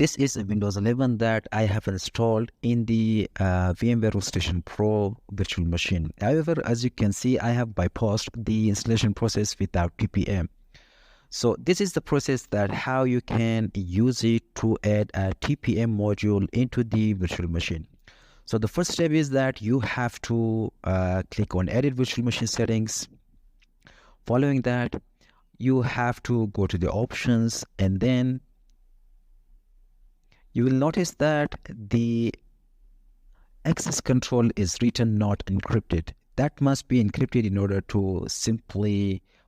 This is a Windows 11 that I have installed in the VMware Workstation Pro virtual machine. However, as you can see, I have bypassed the installation process without TPM. So this is the process that how you can use it to add a TPM module into the virtual machine. So the first step is that you have to click on Edit Virtual Machine Settings. Following that, you have to go to the options, and then you will notice that the access control is written not encrypted. That must be encrypted in order to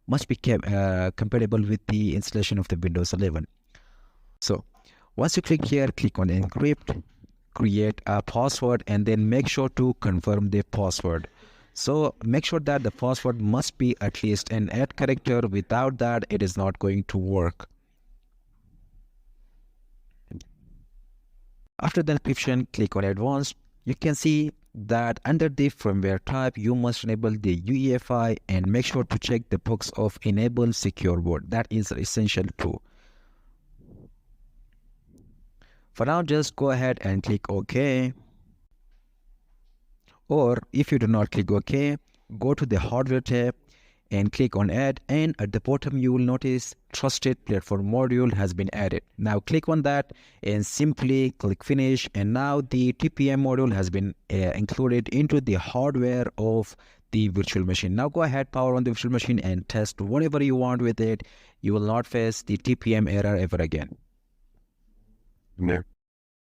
must be compatible with the installation of the Windows 11. So once you click here, click on encrypt, create a password, and then make sure to confirm the password. So make sure that the password must be at least an 8 character. Without that, it is not going to work. After the encryption, click on advanced. You can see that under the firmware type, you must enable the UEFI and make sure to check the box of enable secure boot. That is essential too. For now, just go ahead and click OK. Or if you do not click OK, go to the hardware tab and click on add, and at the bottom you will notice trusted platform module has been added. Now click on that and simply click finish, and now the TPM module has been included into the hardware of the virtual machine. Now go ahead, power on the virtual machine and test whatever you want with it. You will not face the TPM error ever again. Yeah.